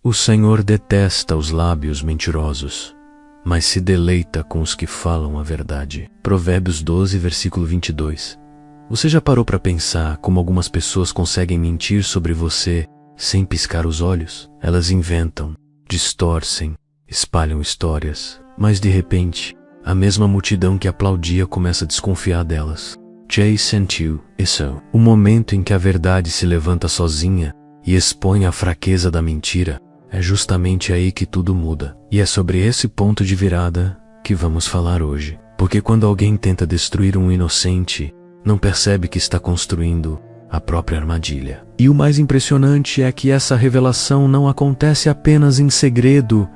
O Senhor detesta os lábios mentirosos, mas se deleita com os que falam a verdade. Provérbios 12, versículo 22. Você já parou para pensar como algumas pessoas conseguem mentir sobre você sem piscar os olhos? Elas inventam, distorcem, espalham histórias, mas de repente, a mesma multidão que aplaudia começa a desconfiar delas. Jason Tew, isso. O momento em que a verdade se levanta sozinha e expõe a fraqueza da mentira, é justamente aí que tudo muda. E é sobre esse ponto de virada que vamos falar hoje. Porque quando alguém tenta destruir um inocente, não percebe que está construindo a própria armadilha. E o mais impressionante é que essa revelação não acontece apenas em segredo,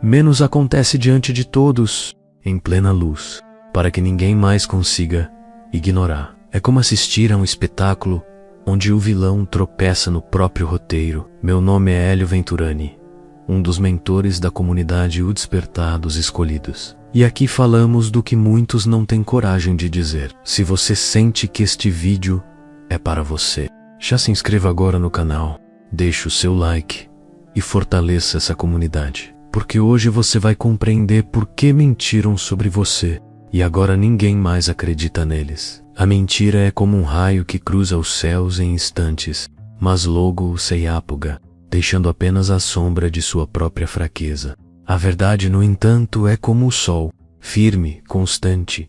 menos acontece diante de todos, em plena luz, para que ninguém mais consiga ignorar. É como assistir a um espetáculo onde o vilão tropeça no próprio roteiro. Meu nome é Hélio Venturani, um dos mentores da comunidade O Despertar dos Escolhidos. E aqui falamos do que muitos não têm coragem de dizer. Se você sente que este vídeo é para você, já se inscreva agora no canal, deixe o seu like e fortaleça essa comunidade. Porque hoje você vai compreender por que mentiram sobre você e agora ninguém mais acredita neles. A mentira é como um raio que cruza os céus em instantes, mas logo se apaga, deixando apenas a sombra de sua própria fraqueza. A verdade, no entanto, é como o sol, firme, constante,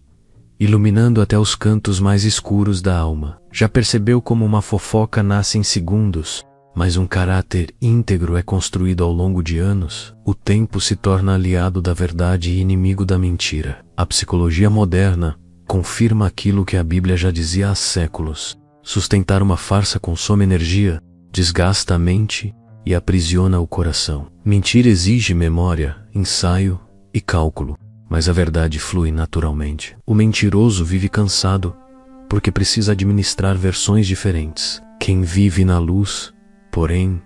iluminando até os cantos mais escuros da alma. Já percebeu como uma fofoca nasce em segundos, mas um caráter íntegro é construído ao longo de anos? O tempo se torna aliado da verdade e inimigo da mentira. A psicologia moderna confirma aquilo que a Bíblia já dizia há séculos. Sustentar uma farsa consome energia, desgasta a mente e aprisiona o coração. Mentir exige memória, ensaio e cálculo, mas a verdade flui naturalmente. O mentiroso vive cansado porque precisa administrar versões diferentes. Quem vive na luz, porém,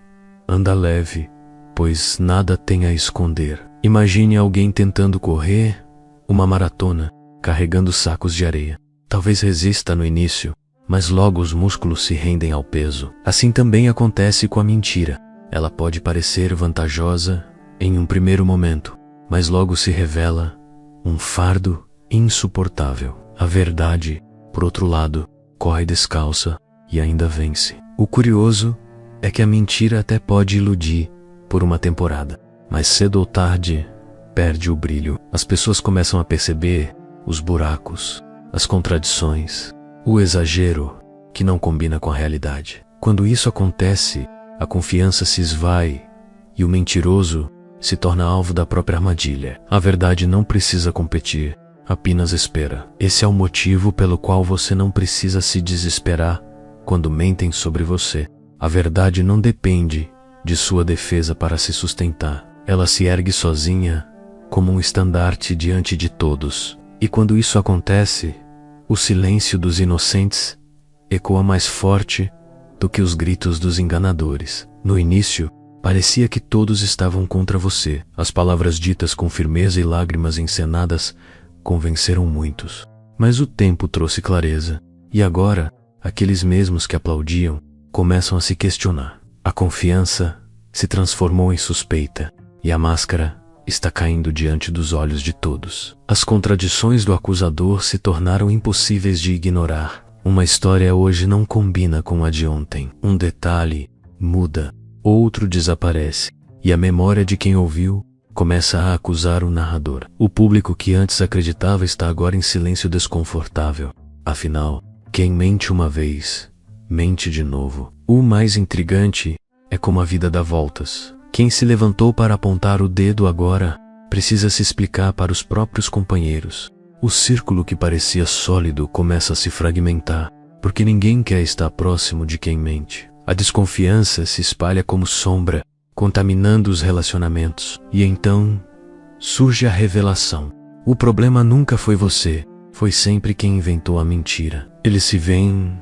anda leve, pois nada tem a esconder. Imagine alguém tentando correr uma maratona, carregando sacos de areia. Talvez resista no início, mas logo os músculos se rendem ao peso. Assim também acontece com a mentira. Ela pode parecer vantajosa em um primeiro momento, mas logo se revela um fardo insuportável. A verdade, por outro lado, corre descalça e ainda vence. O curioso é que a mentira até pode iludir por uma temporada, mas cedo ou tarde perde o brilho. As pessoas começam a perceber os buracos, as contradições, o exagero que não combina com a realidade. Quando isso acontece, a confiança se esvai e o mentiroso se torna alvo da própria armadilha. A verdade não precisa competir, apenas espera. Esse é o motivo pelo qual você não precisa se desesperar quando mentem sobre você. A verdade não depende de sua defesa para se sustentar. Ela se ergue sozinha como um estandarte diante de todos. E quando isso acontece, o silêncio dos inocentes ecoa mais forte do que os gritos dos enganadores. No início, parecia que todos estavam contra você. As palavras ditas com firmeza e lágrimas encenadas convenceram muitos. Mas o tempo trouxe clareza, e agora, aqueles mesmos que aplaudiam começam a se questionar. A confiança se transformou em suspeita, e a máscara está caindo diante dos olhos de todos. As contradições do acusador se tornaram impossíveis de ignorar. Uma história hoje não combina com a de ontem. Um detalhe muda, outro desaparece, e a memória de quem ouviu começa a acusar o narrador. O público que antes acreditava está agora em silêncio desconfortável. Afinal, quem mente uma vez, mente de novo. O mais intrigante é como a vida dá voltas. Quem se levantou para apontar o dedo agora precisa se explicar para os próprios companheiros. O círculo que parecia sólido começa a se fragmentar, porque ninguém quer estar próximo de quem mente. A desconfiança se espalha como sombra, contaminando os relacionamentos. E então surge a revelação. O problema nunca foi você, foi sempre quem inventou a mentira. Eles se veem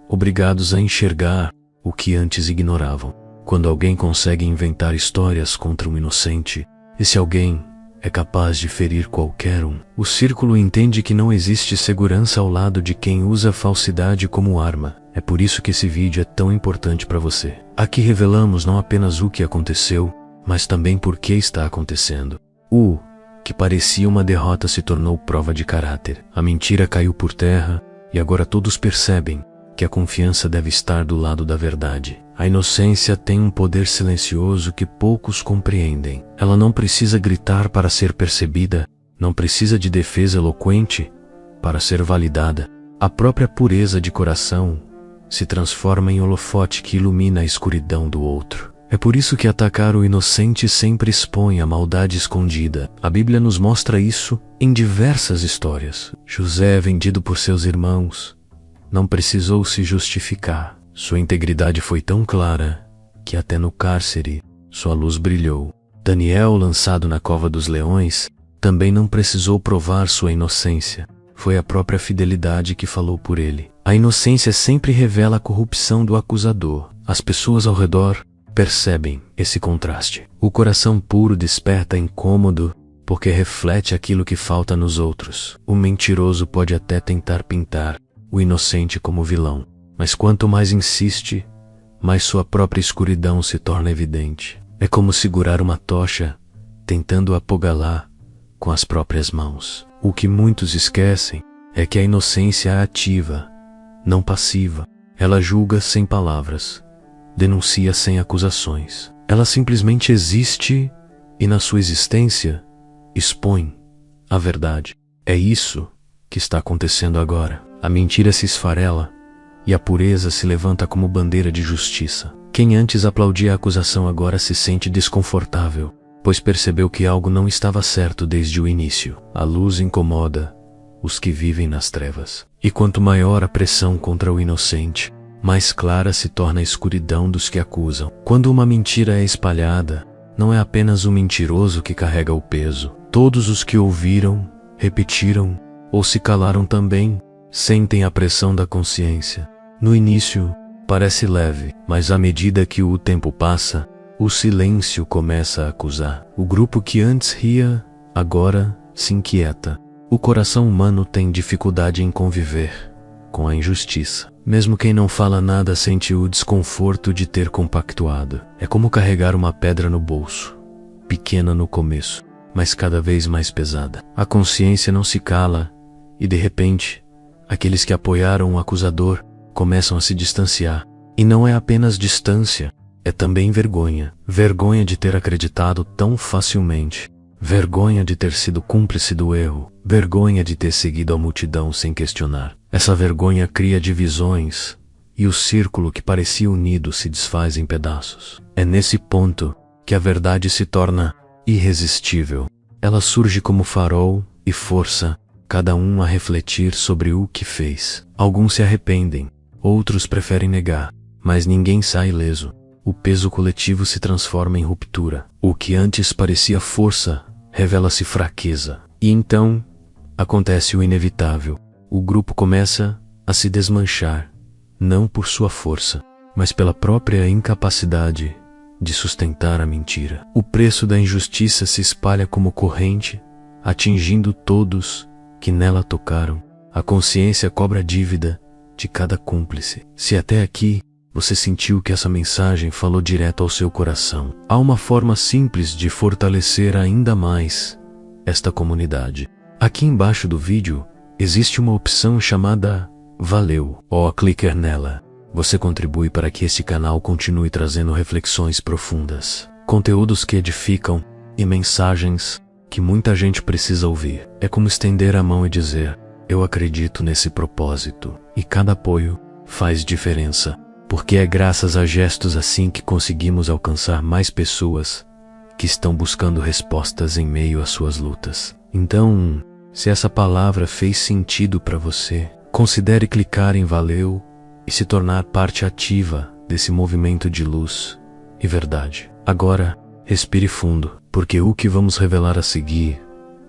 obrigados a enxergar o que antes ignoravam. Quando alguém consegue inventar histórias contra um inocente, esse alguém é capaz de ferir qualquer um. O círculo entende que não existe segurança ao lado de quem usa a falsidade como arma. É por isso que esse vídeo é tão importante para você. Aqui revelamos não apenas o que aconteceu, mas também por que está acontecendo. O que parecia uma derrota se tornou prova de caráter. A mentira caiu por terra e agora todos percebem que a confiança deve estar do lado da verdade. A inocência tem um poder silencioso que poucos compreendem. Ela não precisa gritar para ser percebida, não precisa de defesa eloquente para ser validada. A própria pureza de coração se transforma em holofote que ilumina a escuridão do outro. É por isso que atacar o inocente sempre expõe a maldade escondida. A Bíblia nos mostra isso em diversas histórias. José, vendido por seus irmãos, não precisou se justificar. Sua integridade foi tão clara que até no cárcere sua luz brilhou. Daniel, lançado na cova dos leões, também não precisou provar sua inocência. Foi a própria fidelidade que falou por ele. A inocência sempre revela a corrupção do acusador. As pessoas ao redor percebem esse contraste. O coração puro desperta incômodo porque reflete aquilo que falta nos outros. O mentiroso pode até tentar pintar o inocente como vilão, mas quanto mais insiste, mais sua própria escuridão se torna evidente. É como segurar uma tocha tentando apogalar com as próprias mãos. O que muitos esquecem é que a inocência é ativa, não passiva. Ela julga sem palavras, denuncia sem acusações. Ela simplesmente existe e na sua existência expõe a verdade. É isso que está acontecendo agora. A mentira se esfarela e a pureza se levanta como bandeira de justiça. Quem antes aplaudia a acusação agora se sente desconfortável, pois percebeu que algo não estava certo desde o início. A luz incomoda os que vivem nas trevas. E quanto maior a pressão contra o inocente, mais clara se torna a escuridão dos que acusam. Quando uma mentira é espalhada, não é apenas o mentiroso que carrega o peso. Todos os que ouviram, repetiram ou se calaram também sentem a pressão da consciência. No início, parece leve, mas à medida que o tempo passa, o silêncio começa a acusar. O grupo que antes ria, agora se inquieta. O coração humano tem dificuldade em conviver com a injustiça. Mesmo quem não fala nada sente o desconforto de ter compactuado. É como carregar uma pedra no bolso, pequena no começo, mas cada vez mais pesada. A consciência não se cala e, de repente, aqueles que apoiaram o acusador começam a se distanciar. E não é apenas distância, é também vergonha. Vergonha de ter acreditado tão facilmente. Vergonha de ter sido cúmplice do erro. Vergonha de ter seguido a multidão sem questionar. Essa vergonha cria divisões e o círculo que parecia unido se desfaz em pedaços. É nesse ponto que a verdade se torna irresistível. Ela surge como farol e força cada um a refletir sobre o que fez. Alguns se arrependem, outros preferem negar, mas ninguém sai ileso. O peso coletivo se transforma em ruptura. O que antes parecia força revela-se fraqueza. E então acontece o inevitável. O grupo começa a se desmanchar, não por sua força, mas pela própria incapacidade de sustentar a mentira. O preço da injustiça se espalha como corrente, atingindo todos que nela tocaram. A consciência cobra a dívida de cada cúmplice. Se até aqui você sentiu que essa mensagem falou direto ao seu coração, há uma forma simples de fortalecer ainda mais esta comunidade. Aqui embaixo do vídeo existe uma opção chamada Valeu. Ao clicar nela, você contribui para que este canal continue trazendo reflexões profundas, conteúdos que edificam e mensagens que muita gente precisa ouvir. É como estender a mão e dizer: eu acredito nesse propósito. E cada apoio faz diferença, porque é graças a gestos assim que conseguimos alcançar mais pessoas que estão buscando respostas em meio às suas lutas. Então, se essa palavra fez sentido para você, considere clicar em Valeu e se tornar parte ativa desse movimento de luz e verdade. Agora, respire fundo, porque o que vamos revelar a seguir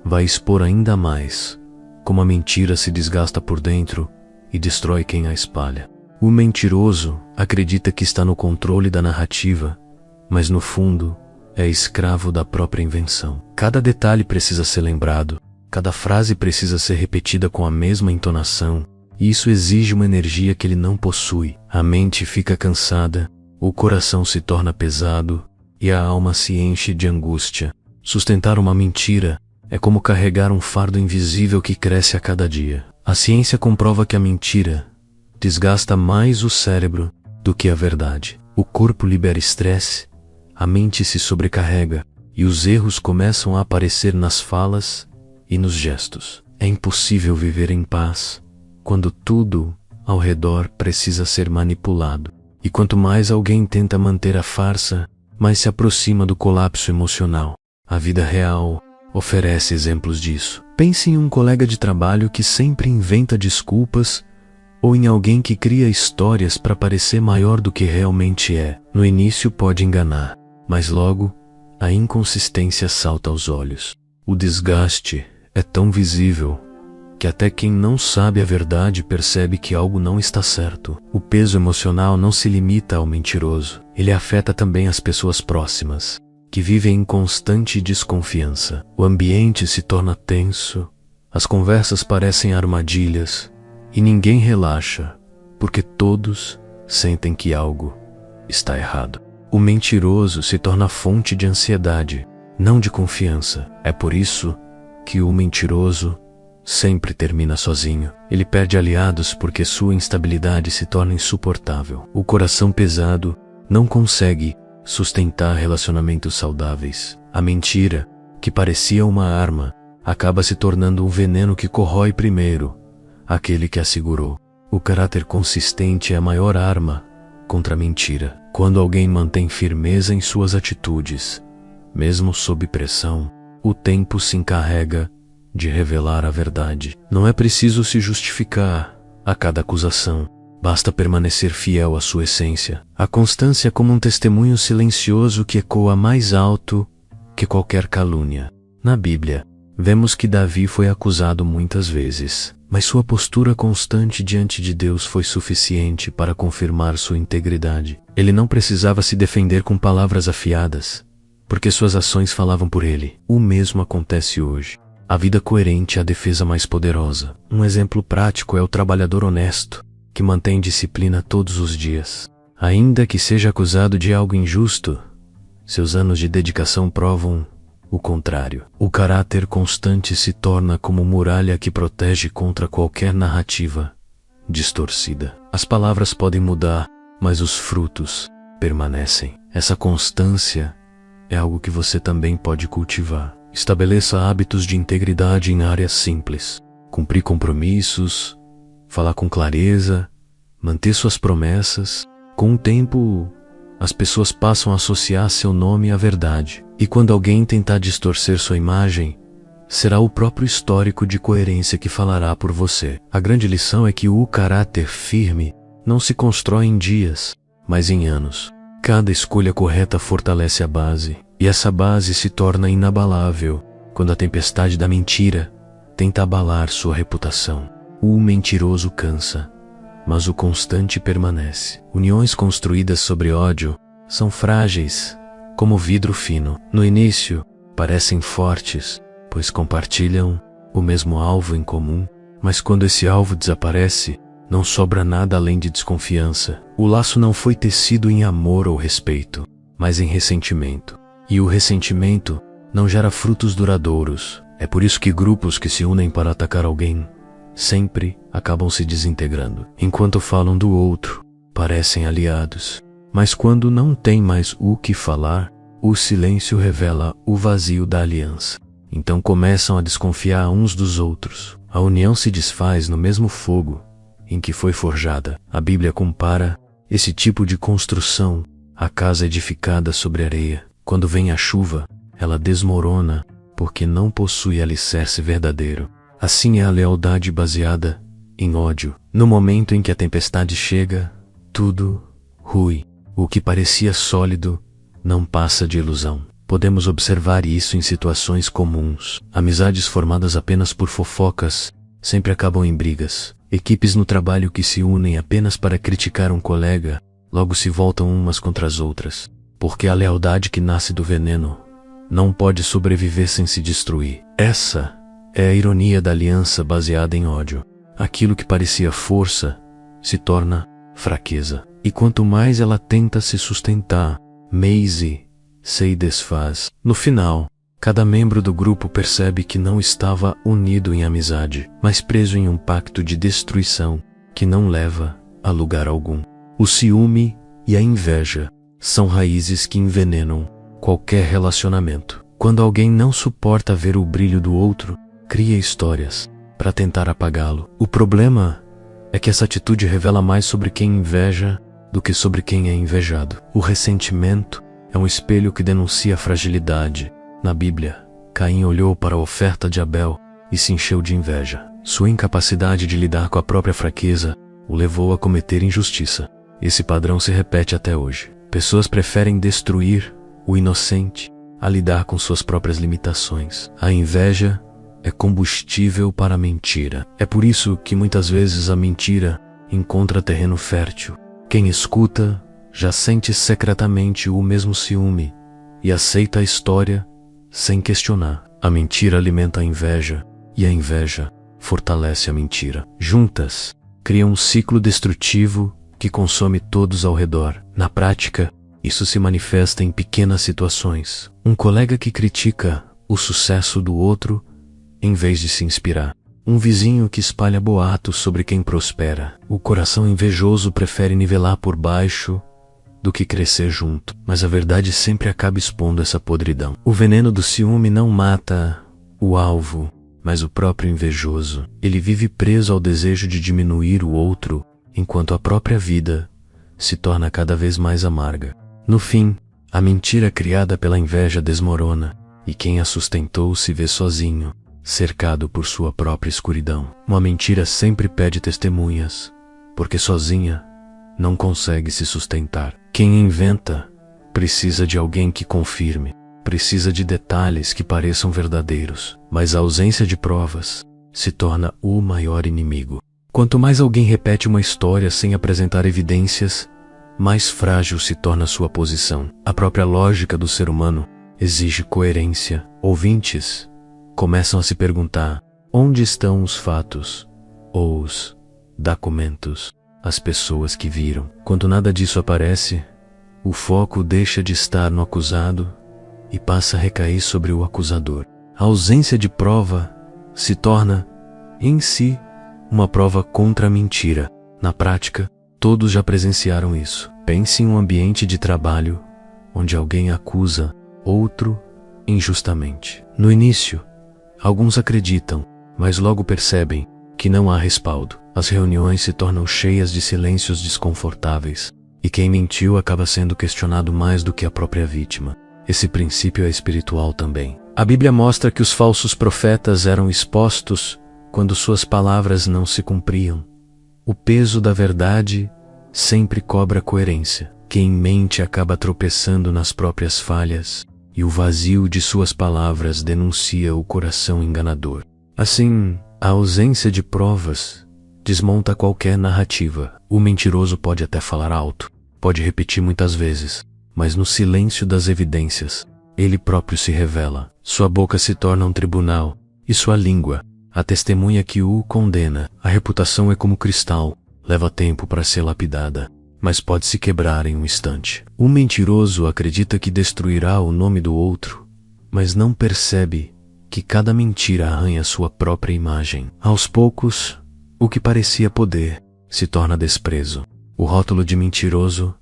vai expor ainda mais como a mentira se desgasta por dentro e destrói quem a espalha. O mentiroso acredita que está no controle da narrativa, mas no fundo é escravo da própria invenção. Cada detalhe precisa ser lembrado, cada frase precisa ser repetida com a mesma entonação, e isso exige uma energia que ele não possui. A mente fica cansada, o coração se torna pesado e a alma se enche de angústia. Sustentar uma mentira é como carregar um fardo invisível que cresce a cada dia. A ciência comprova que a mentira desgasta mais o cérebro do que a verdade. O corpo libera estresse, a mente se sobrecarrega e os erros começam a aparecer nas falas e nos gestos. É impossível viver em paz quando tudo ao redor precisa ser manipulado. E quanto mais alguém tenta manter a farsa, mais se aproxima do colapso emocional. A vida real oferece exemplos disso. Pense em um colega de trabalho que sempre inventa desculpas ou em alguém que cria histórias para parecer maior do que realmente é. No início pode enganar, mas logo a inconsistência salta aos olhos. O desgaste é tão visível que até quem não sabe a verdade percebe que algo não está certo. O peso emocional não se limita ao mentiroso. Ele afeta também as pessoas próximas, que vivem em constante desconfiança. O ambiente se torna tenso, as conversas parecem armadilhas e ninguém relaxa, porque todos sentem que algo está errado. O mentiroso se torna fonte de ansiedade, não de confiança. É por isso que o mentiroso sempre termina sozinho. Ele perde aliados porque sua instabilidade se torna insuportável. O coração pesado não consegue sustentar relacionamentos saudáveis. A mentira, que parecia uma arma, acaba se tornando um veneno que corrói primeiro aquele que a segurou. O caráter consistente é a maior arma contra a mentira. Quando alguém mantém firmeza em suas atitudes, mesmo sob pressão, o tempo se encarrega de revelar a verdade. Não é preciso se justificar a cada acusação. Basta permanecer fiel à sua essência. A constância é como um testemunho silencioso que ecoa mais alto que qualquer calúnia. Na Bíblia, vemos que Davi foi acusado muitas vezes, mas sua postura constante diante de Deus foi suficiente para confirmar sua integridade. Ele não precisava se defender com palavras afiadas, porque suas ações falavam por ele. O mesmo acontece hoje. A vida coerente é a defesa mais poderosa. Um exemplo prático é o trabalhador honesto, que mantém disciplina todos os dias. Ainda que seja acusado de algo injusto, seus anos de dedicação provam o contrário. O caráter constante se torna como muralha que protege contra qualquer narrativa distorcida. As palavras podem mudar, mas os frutos permanecem. Essa constância é algo que você também pode cultivar. Estabeleça hábitos de integridade em áreas simples. Cumprir compromissos, falar com clareza, manter suas promessas. Com o tempo, as pessoas passam a associar seu nome à verdade. E quando alguém tentar distorcer sua imagem, será o próprio histórico de coerência que falará por você. A grande lição é que o caráter firme não se constrói em dias, mas em anos. Cada escolha correta fortalece a base, e essa base se torna inabalável quando a tempestade da mentira tenta abalar sua reputação. O mentiroso cansa, mas o constante permanece. Uniões construídas sobre ódio são frágeis, como vidro fino. No início, parecem fortes, pois compartilham o mesmo alvo em comum, mas quando esse alvo desaparece, não sobra nada além de desconfiança. O laço não foi tecido em amor ou respeito, mas em ressentimento. E o ressentimento não gera frutos duradouros. É por isso que grupos que se unem para atacar alguém sempre acabam se desintegrando. Enquanto falam do outro, parecem aliados. Mas quando não tem mais o que falar, o silêncio revela o vazio da aliança. Então começam a desconfiar uns dos outros. A união se desfaz no mesmo fogo em que foi forjada. A Bíblia compara esse tipo de construção à casa edificada sobre areia. Quando vem a chuva, ela desmorona porque não possui alicerce verdadeiro. Assim é a lealdade baseada em ódio. No momento em que a tempestade chega, tudo rui. O que parecia sólido não passa de ilusão. Podemos observar isso em situações comuns. Amizades formadas apenas por fofocas sempre acabam em brigas. Equipes no trabalho que se unem apenas para criticar um colega, logo se voltam umas contra as outras. Porque a lealdade que nasce do veneno não pode sobreviver sem se destruir. Essa é a ironia da aliança baseada em ódio. Aquilo que parecia força se torna fraqueza. E quanto mais ela tenta se sustentar, Maisie se desfaz. No final, cada membro do grupo percebe que não estava unido em amizade, mas preso em um pacto de destruição que não leva a lugar algum. O ciúme e a inveja são raízes que envenenam qualquer relacionamento. Quando alguém não suporta ver o brilho do outro, cria histórias para tentar apagá-lo. O problema é que essa atitude revela mais sobre quem inveja do que sobre quem é invejado. O ressentimento é um espelho que denuncia a fragilidade. Na Bíblia, Caim olhou para a oferta de Abel e se encheu de inveja. Sua incapacidade de lidar com a própria fraqueza o levou a cometer injustiça. Esse padrão se repete até hoje. Pessoas preferem destruir o inocente a lidar com suas próprias limitações. A inveja é combustível para a mentira. É por isso que muitas vezes a mentira encontra terreno fértil. Quem escuta já sente secretamente o mesmo ciúme e aceita a história sem questionar. A mentira alimenta a inveja e a inveja fortalece a mentira. Juntas, criam um ciclo destrutivo que consome todos ao redor. Na prática, isso se manifesta em pequenas situações. Um colega que critica o sucesso do outro em vez de se inspirar. Um vizinho que espalha boatos sobre quem prospera. O coração invejoso prefere nivelar por baixo do que crescer junto. Mas a verdade sempre acaba expondo essa podridão. O veneno do ciúme não mata o alvo, mas o próprio invejoso. Ele vive preso ao desejo de diminuir o outro, enquanto a própria vida se torna cada vez mais amarga. No fim, a mentira criada pela inveja desmorona, e quem a sustentou se vê sozinho, cercado por sua própria escuridão. Uma mentira sempre pede testemunhas, porque sozinha não consegue se sustentar. Quem inventa precisa de alguém que confirme, precisa de detalhes que pareçam verdadeiros, mas a ausência de provas se torna o maior inimigo. Quanto mais alguém repete uma história sem apresentar evidências, mais frágil se torna sua posição. A própria lógica do ser humano exige coerência. Ouvintes começam a se perguntar: onde estão os fatos ou os documentos, as pessoas que viram? Quando nada disso aparece, o foco deixa de estar no acusado e passa a recair sobre o acusador. A ausência de prova se torna, em si, uma prova contra a mentira. Na prática, todos já presenciaram isso. Pense em um ambiente de trabalho onde alguém acusa outro injustamente. No início, alguns acreditam, mas logo percebem que não há respaldo. As reuniões se tornam cheias de silêncios desconfortáveis, e quem mentiu acaba sendo questionado mais do que a própria vítima. Esse princípio é espiritual também. A Bíblia mostra que os falsos profetas eram expostos quando suas palavras não se cumpriam. O peso da verdade sempre cobra coerência. Quem mente acaba tropeçando nas próprias falhas, e o vazio de suas palavras denuncia o coração enganador. Assim, a ausência de provas desmonta qualquer narrativa. O mentiroso pode até falar alto, pode repetir muitas vezes, mas no silêncio das evidências, ele próprio se revela. Sua boca se torna um tribunal, e sua língua a testemunha que o condena. A reputação é como cristal, leva tempo para ser lapidada, mas pode se quebrar em um instante. O mentiroso acredita que destruirá o nome do outro, mas não percebe que cada mentira arranha sua própria imagem. Aos poucos, o que parecia poder se torna desprezo. O rótulo de mentiroso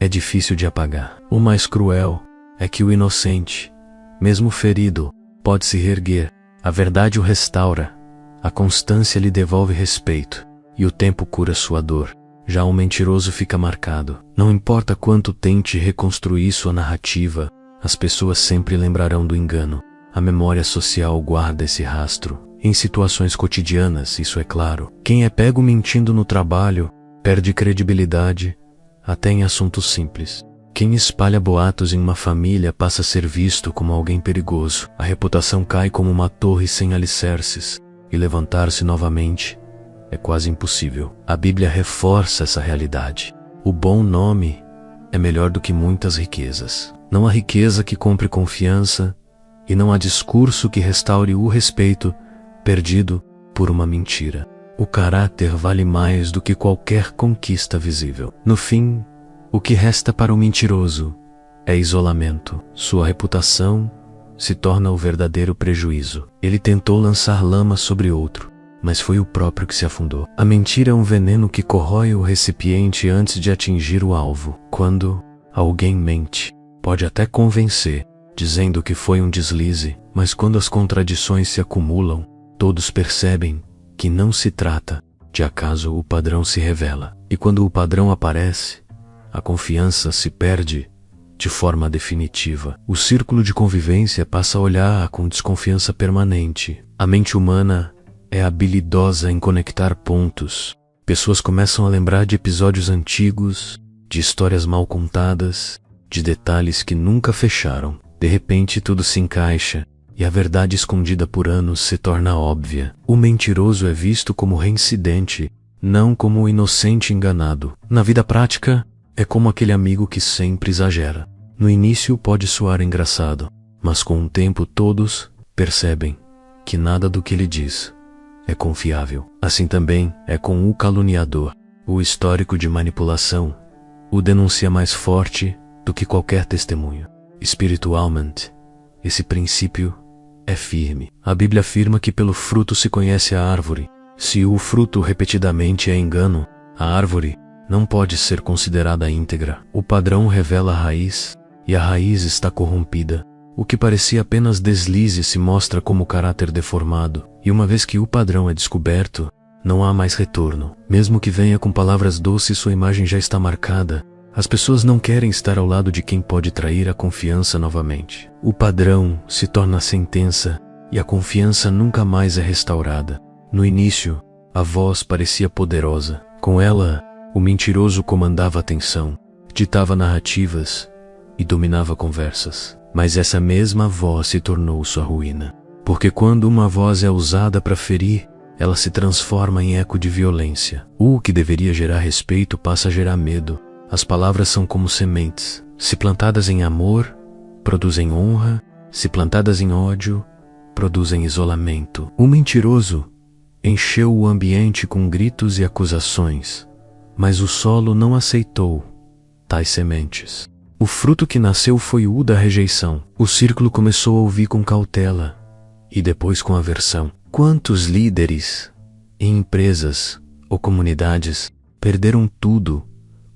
é difícil de apagar. O mais cruel é que o inocente, mesmo ferido, pode se reerguer. A verdade o restaura, a constância lhe devolve respeito, e o tempo cura sua dor. Já o mentiroso fica marcado. Não importa quanto tente reconstruir sua narrativa, as pessoas sempre lembrarão do engano. A memória social guarda esse rastro. Em situações cotidianas, isso é claro. Quem é pego mentindo no trabalho perde credibilidade até em assuntos simples. Quem espalha boatos em uma família passa a ser visto como alguém perigoso. A reputação cai como uma torre sem alicerces, e levantar-se novamente é quase impossível. A Bíblia reforça essa realidade. O bom nome é melhor do que muitas riquezas. Não há riqueza que compre confiança, e não há discurso que restaure o respeito perdido por uma mentira. O caráter vale mais do que qualquer conquista visível. No fim, o que resta para o mentiroso é isolamento. Sua reputação se torna o verdadeiro prejuízo. Ele tentou lançar lama sobre outro, mas foi o próprio que se afundou. A mentira é um veneno que corrói o recipiente antes de atingir o alvo. Quando alguém mente, pode até convencer, dizendo que foi um deslize, mas quando as contradições se acumulam, todos percebem que não se trata de acaso. O padrão se revela. E quando o padrão aparece, a confiança se perde de forma definitiva. O círculo de convivência passa a olhar com desconfiança permanente. A mente humana é habilidosa em conectar pontos. Pessoas começam a lembrar de episódios antigos, de histórias mal contadas, de detalhes que nunca fecharam. De repente tudo se encaixa e a verdade escondida por anos se torna óbvia. O mentiroso é visto como reincidente, não como o inocente enganado. Na vida prática, é como aquele amigo que sempre exagera. No início pode soar engraçado, mas com o tempo todos percebem que nada do que ele diz é confiável. Assim também é com o caluniador. O histórico de manipulação o denuncia mais forte do que qualquer testemunho. Espiritualmente, esse princípio é firme. A Bíblia afirma que pelo fruto se conhece a árvore. Se o fruto repetidamente é engano, a árvore não pode ser considerada íntegra. O padrão revela a raiz, e a raiz está corrompida. O que parecia apenas deslize se mostra como caráter deformado, e uma vez que o padrão é descoberto, não há mais retorno. Mesmo que venha com palavras doces, sua imagem já está marcada. As pessoas não querem estar ao lado de quem pode trair a confiança novamente. O padrão se torna sentença, e a confiança nunca mais é restaurada. No início, a voz parecia poderosa. Com ela, o mentiroso comandava a atenção, ditava narrativas e dominava conversas. Mas essa mesma voz se tornou sua ruína. Porque quando uma voz é usada para ferir, ela se transforma em eco de violência. O que deveria gerar respeito passa a gerar medo. As palavras são como sementes. Se plantadas em amor, produzem honra. Se plantadas em ódio, produzem isolamento. O mentiroso encheu o ambiente com gritos e acusações, mas o solo não aceitou tais sementes. O fruto que nasceu foi o da rejeição. O círculo começou a ouvir com cautela e depois com aversão. Quantos líderes em empresas ou comunidades perderam tudo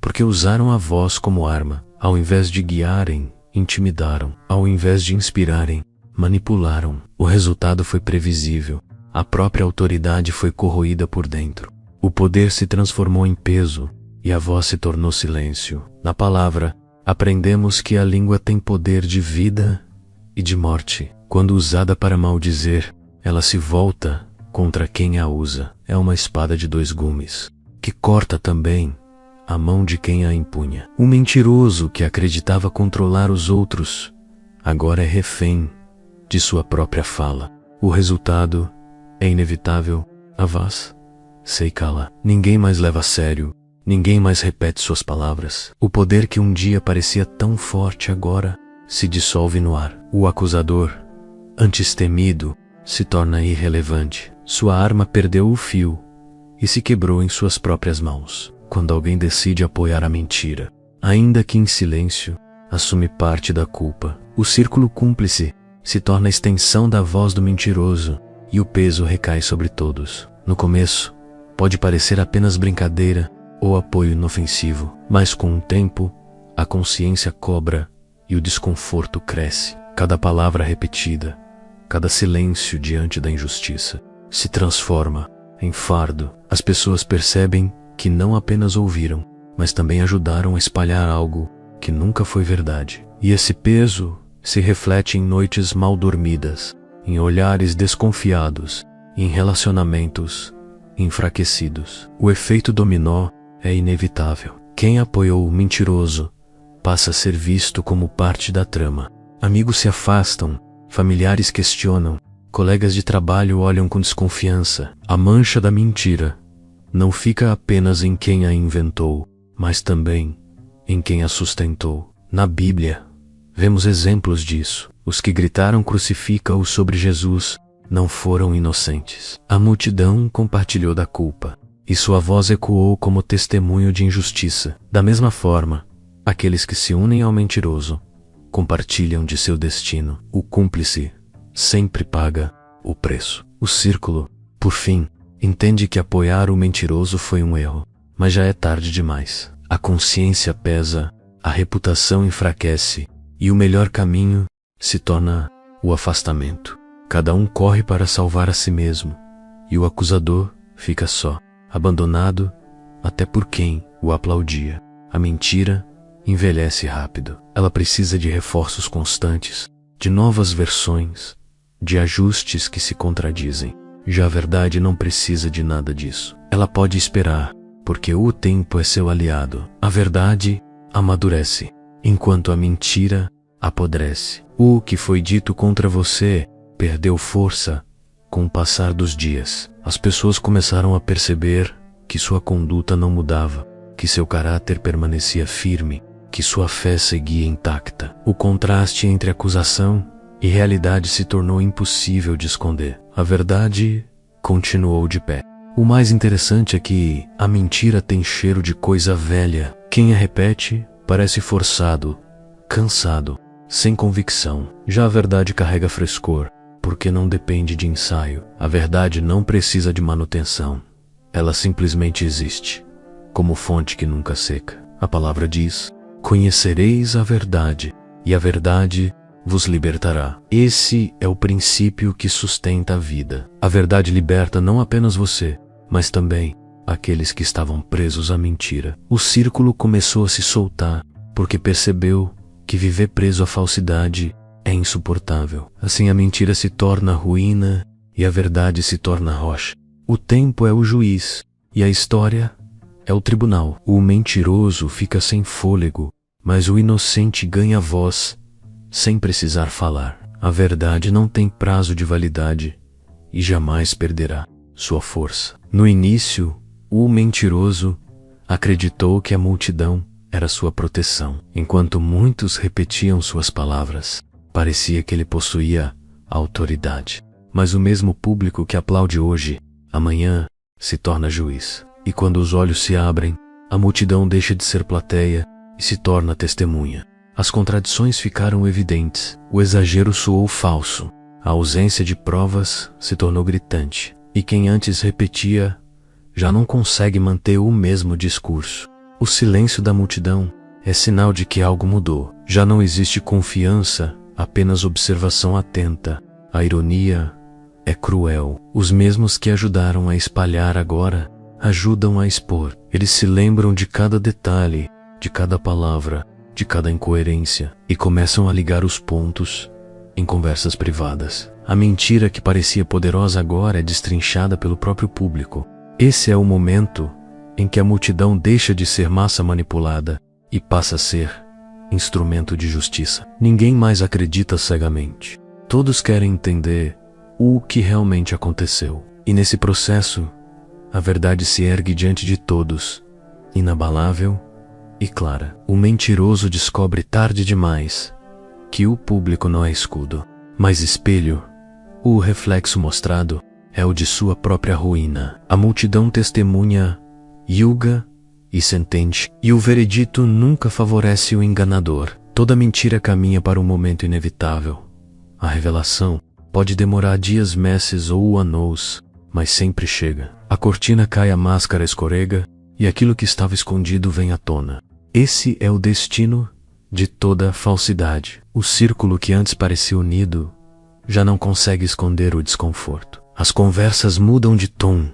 porque usaram a voz como arma? Ao invés de guiarem, intimidaram. Ao invés de inspirarem, manipularam. O resultado foi previsível. A própria autoridade foi corroída por dentro. O poder se transformou em peso e a voz se tornou silêncio. Na palavra, aprendemos que a língua tem poder de vida e de morte. Quando usada para maldizer, ela se volta contra quem a usa. É uma espada de dois gumes, que corta também a mão de quem a empunha. O mentiroso que acreditava controlar os outros, agora é refém de sua própria fala. O resultado é inevitável. A voz se cala. Ninguém mais leva a sério. Ninguém mais repete suas palavras. O poder que um dia parecia tão forte agora se dissolve no ar. O acusador, antes temido, se torna irrelevante. Sua arma perdeu o fio e se quebrou em suas próprias mãos. Quando alguém decide apoiar a mentira, ainda que em silêncio, assume parte da culpa. O círculo cúmplice se torna a extensão da voz do mentiroso e o peso recai sobre todos. No começo, pode parecer apenas brincadeira ou apoio inofensivo, mas com o tempo, a consciência cobra e o desconforto cresce. Cada palavra repetida, cada silêncio diante da injustiça, se transforma em fardo. As pessoas percebem que não apenas ouviram, mas também ajudaram a espalhar algo que nunca foi verdade. E esse peso se reflete em noites mal dormidas, em olhares desconfiados, em relacionamentos enfraquecidos. O efeito dominó é inevitável. Quem apoiou o mentiroso passa a ser visto como parte da trama. Amigos se afastam, familiares questionam, colegas de trabalho olham com desconfiança. A mancha da mentira não fica apenas em quem a inventou, mas também em quem a sustentou. Na Bíblia, vemos exemplos disso. Os que gritaram crucifica-o sobre Jesus não foram inocentes. A multidão compartilhou da culpa, e sua voz ecoou como testemunho de injustiça. Da mesma forma, aqueles que se unem ao mentiroso compartilham de seu destino. O cúmplice sempre paga o preço. O círculo, por fim, entende que apoiar o mentiroso foi um erro, mas já é tarde demais. A consciência pesa, a reputação enfraquece, e o melhor caminho se torna o afastamento. Cada um corre para salvar a si mesmo, e o acusador fica só, abandonado até por quem o aplaudia. A mentira envelhece rápido. Ela precisa de reforços constantes, de novas versões, de ajustes que se contradizem. Já a verdade não precisa de nada disso. Ela pode esperar, porque o tempo é seu aliado. A verdade amadurece, enquanto a mentira apodrece. O que foi dito contra você perdeu força com o passar dos dias. As pessoas começaram a perceber que sua conduta não mudava, que seu caráter permanecia firme, que sua fé seguia intacta. O contraste entre acusação e realidade se tornou impossível de esconder. A verdade continuou de pé. O mais interessante é que a mentira tem cheiro de coisa velha. Quem a repete parece forçado, cansado, sem convicção. Já a verdade carrega frescor, porque não depende de ensaio. A verdade não precisa de manutenção. Ela simplesmente existe, como fonte que nunca seca. A palavra diz: conhecereis a verdade, e a verdade vos libertará. Esse é o princípio que sustenta a vida. A verdade liberta não apenas você, mas também aqueles que estavam presos à mentira. O círculo começou a se soltar, porque percebeu que viver preso à falsidade é insuportável. Assim a mentira se torna ruína e a verdade se torna rocha. O tempo é o juiz e a história é o tribunal. O mentiroso fica sem fôlego, mas o inocente ganha voz sem precisar falar. A verdade não tem prazo de validade e jamais perderá sua força. No início, o mentiroso acreditou que a multidão era sua proteção. Enquanto muitos repetiam suas palavras, parecia que ele possuía autoridade. Mas o mesmo público que aplaude hoje, amanhã se torna juiz. E quando os olhos se abrem, a multidão deixa de ser plateia e se torna testemunha. As contradições ficaram evidentes. O exagero soou falso. A ausência de provas se tornou gritante. E quem antes repetia já não consegue manter o mesmo discurso. O silêncio da multidão é sinal de que algo mudou. Já não existe confiança, apenas observação atenta. A ironia é cruel. Os mesmos que ajudaram a espalhar agora ajudam a expor. Eles se lembram de cada detalhe, de cada palavra, de cada incoerência e começam a ligar os pontos em conversas privadas. A mentira que parecia poderosa agora é destrinchada pelo próprio público. Esse é o momento em que a multidão deixa de ser massa manipulada e passa a ser instrumento de justiça. Ninguém mais acredita cegamente. Todos querem entender o que realmente aconteceu. E nesse processo, a verdade se ergue diante de todos, inabalável e clara. O mentiroso descobre tarde demais que o público não é escudo, mas espelho. O reflexo mostrado é o de sua própria ruína. A multidão testemunha, julga e sentente, e o veredito nunca favorece o enganador. Toda mentira caminha para um momento inevitável. A revelação pode demorar dias, meses ou anos, mas sempre chega. A cortina cai, a máscara escorrega, e aquilo que estava escondido vem à tona. Esse é o destino de toda falsidade. O círculo que antes parecia unido já não consegue esconder o desconforto. As conversas mudam de tom,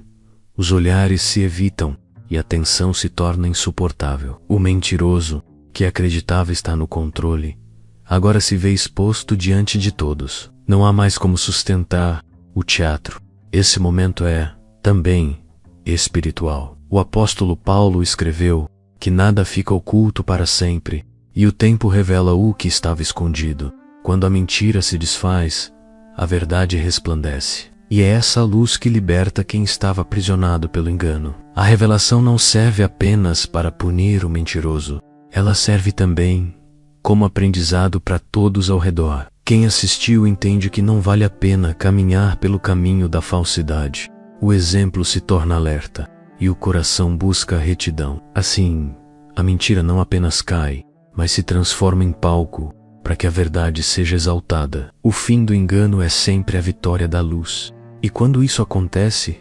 os olhares se evitam e a tensão se torna insuportável. O mentiroso, que acreditava estar no controle, agora se vê exposto diante de todos. Não há mais como sustentar o teatro. Esse momento é, também, espiritual. O apóstolo Paulo escreveu que nada fica oculto para sempre, e o tempo revela o que estava escondido. Quando a mentira se desfaz, a verdade resplandece. E é essa luz que liberta quem estava aprisionado pelo engano. A revelação não serve apenas para punir o mentiroso. Ela serve também como aprendizado para todos ao redor. Quem assistiu entende que não vale a pena caminhar pelo caminho da falsidade. O exemplo se torna alerta, e o coração busca a retidão. Assim, a mentira não apenas cai, mas se transforma em palco, para que a verdade seja exaltada. O fim do engano é sempre a vitória da luz. E quando isso acontece,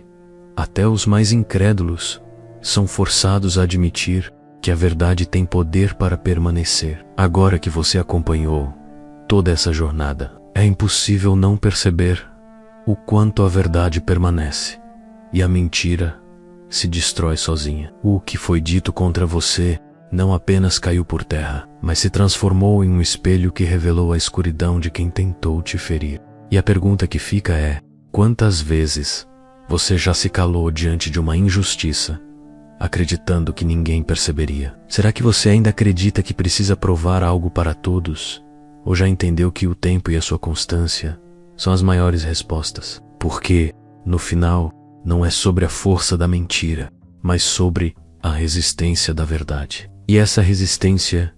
até os mais incrédulos são forçados a admitir que a verdade tem poder para permanecer. Agora que você acompanhou toda essa jornada, é impossível não perceber o quanto a verdade permanece e a mentira se destrói sozinha. O que foi dito contra você não apenas caiu por terra, mas se transformou em um espelho que revelou a escuridão de quem tentou te ferir. E a pergunta que fica é: quantas vezes você já se calou diante de uma injustiça, acreditando que ninguém perceberia? Será que você ainda acredita que precisa provar algo para todos? Ou já entendeu que o tempo e a sua constância são as maiores respostas? Porque, no final, não é sobre a força da mentira, mas sobre a resistência da verdade. E essa resistência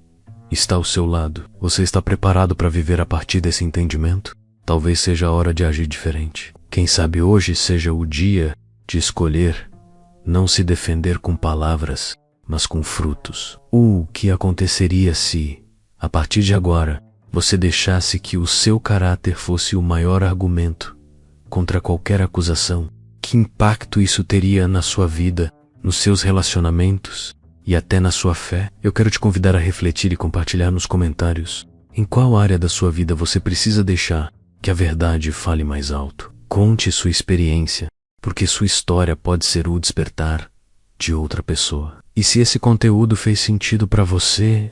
está ao seu lado. Você está preparado para viver a partir desse entendimento? Talvez seja a hora de agir diferente. Quem sabe hoje seja o dia de escolher não se defender com palavras, mas com frutos. O que aconteceria se, a partir de agora, você deixasse que o seu caráter fosse o maior argumento contra qualquer acusação? Que impacto isso teria na sua vida, nos seus relacionamentos e até na sua fé? Eu quero te convidar a refletir e compartilhar nos comentários em qual área da sua vida você precisa deixar que a verdade fale mais alto. Conte sua experiência, porque sua história pode ser o despertar de outra pessoa. E se esse conteúdo fez sentido para você,